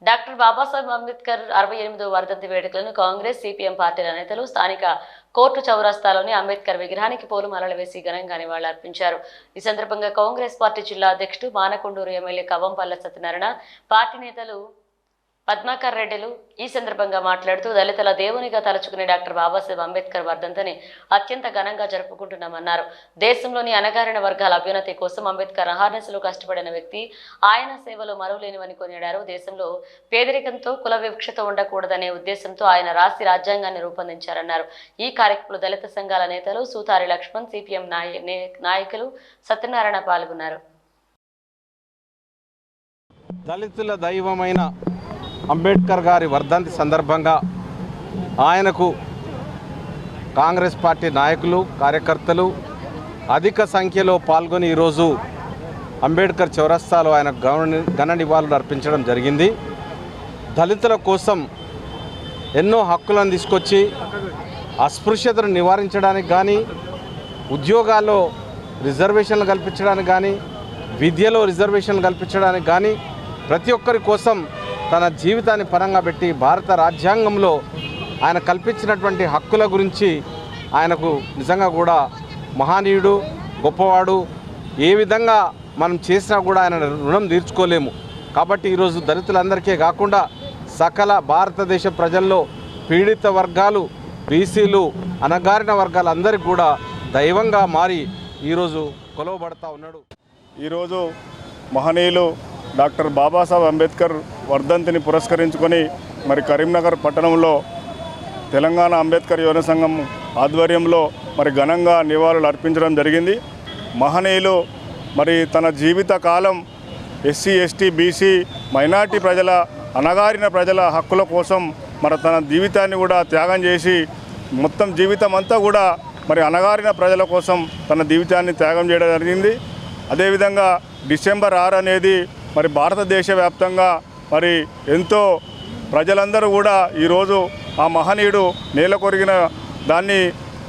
Doctor Babasaheb Ambedkar 68వ వర్ధంతి వేడుకలను Congress CPM పార్టీల నేతలు స్థానిక కోర్టు చౌరస్తాలోని అంబేద్కర్ విగ్రహానికి పూలమాలలు వేసి ఘనంగా నివాళులర్పించారు. ఈ సందర్భంగా కాంగ్రెస్ పార్టీ జిల్లా అధ్యక్షుడు మానకొండూరు ఎమ్మెల్యే కవ్వంపల్ల సత్యనారాయణ, పార్టీ నేతలు పద్మాకర్ రెడ్డిలు ఈ సందర్భంగా మాట్లాడుతూ దళితుల దేవునిగా తలుచుకునే డాక్టర్ బాబాసాహెబ్ అంబేద్కర్ వర్ధంతిని అత్యంత ఘనంగా జరుపుకుంటున్నామన్నారు. దేశంలోని అణగారిన వర్గాల అభ్యున్నతి కోసం అంబేద్కర్ అహర్నిశలు కష్టపడిన వ్యక్తి. ఆయన సేవలు మరువలేనివని కొనియాడారు. దేశంలో పేదరికంతో కుల వివక్షత ఉండకూడదనే ఉద్దేశంతో ఆయన రాజ్యాంగాన్ని రూపొందించారన్నారు. ఈ కార్యక్రమంలో దళిత సంఘాల నేతలు సూతారి లక్ష్మణ్, సిపిఎం నాయకులు సత్యనారాయణ పాల్గొన్నారు. దళితుల దైవమైన అంబేద్కర్ గారి వర్ధంతి సందర్భంగా ఆయనకు కాంగ్రెస్ పార్టీ నాయకులు, కార్యకర్తలు అధిక సంఖ్యలో పాల్గొని ఈరోజు అంబేద్కర్ చౌరస్తాలో ఆయన ఘన నివాళులు అర్పించడం జరిగింది. దళితుల కోసం ఎన్నో హక్కులను తీసుకొచ్చి అస్పృశ్యతను నివారించడానికి కానీ, ఉద్యోగాల్లో రిజర్వేషన్లు కల్పించడానికి కానీ, విద్యలో రిజర్వేషన్లు కల్పించడానికి కానీ ప్రతి ఒక్కరి కోసం తన జీవితాన్ని పరంగా పెట్టి భారత రాజ్యాంగంలో ఆయన కల్పించినటువంటి హక్కుల గురించి ఆయనకు నిజంగా కూడా మహనీయుడు, గొప్పవాడు. ఏ విధంగా మనం చేసినా కూడా ఆయన రుణం తీర్చుకోలేము. కాబట్టి ఈరోజు దళితులందరికీ కాకుండా సకల భారతదేశ ప్రజల్లో పీడిత వర్గాలు, బీసీలు, అణగారిన వర్గాలందరికీ కూడా దైవంగా మారి ఈరోజు కొలవబడతా ఉన్నాడు. ఈరోజు మహనీయులు డాక్టర్ బాబాసాహెబ్ అంబేద్కర్ వర్ధంతిని పురస్కరించుకొని మరి కరీంనగర్ పట్టణంలో తెలంగాణ అంబేద్కర్ యువన సంఘం ఆధ్వర్యంలో మరి ఘనంగా నివాళులు అర్పించడం జరిగింది. మహనీయులు మరి తన జీవిత కాలం ఎస్సీ, ఎస్టీ, బీసీ, మైనార్టీ ప్రజల, అణగారిన ప్రజల హక్కుల కోసం మరి తన జీవితాన్ని కూడా త్యాగం చేసి మొత్తం జీవితం అంతా కూడా మరి అణగారిన ప్రజల కోసం తన జీవితాన్ని త్యాగం చేయడం జరిగింది. అదేవిధంగా డిసెంబర్ 6 అనేది మరి భారతదేశ వ్యాప్తంగా మరి ఎంతో ప్రజలందరూ కూడా ఈరోజు ఆ మహనీయుడు నేల కొరిగిన దాన్ని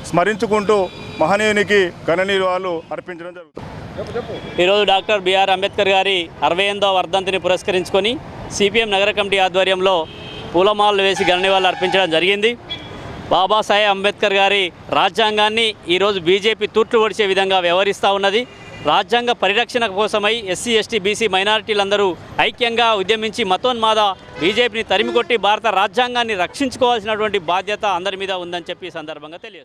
స్మరించుకుంటూ మహనీయునికి ఘన నివాళులు అర్పించడం జరుగుతుంది. ఈరోజు డాక్టర్ బిఆర్ అంబేద్కర్ గారి 68వ వర్ధంతిని పురస్కరించుకొని సిపిఎం నగర కమిటీ ఆధ్వర్యంలో పూలమాలలు వేసి ఘన నివాళులు అర్పించడం జరిగింది. బాబాసాహెబ్ అంబేద్కర్ గారి రాజ్యాంగాన్ని ఈరోజు బీజేపీ తూట్లు పొడిచే విధంగా వ్యవహరిస్తూ ఉన్నది. రాజ్యాంగ పరిరక్షణ కోసమై ఎస్సీ, ఎస్టీ, బీసీ, మైనారిటీలందరూ ఐక్యంగా ఉద్యమించి మతోన్మాద బీజేపీని తరిమికొట్టి భారత రాజ్యాంగాన్ని రక్షించుకోవాల్సినటువంటి బాధ్యత అందరి మీద ఉందని చెప్పి ఈ సందర్భంగా తెలియజేస్తారు.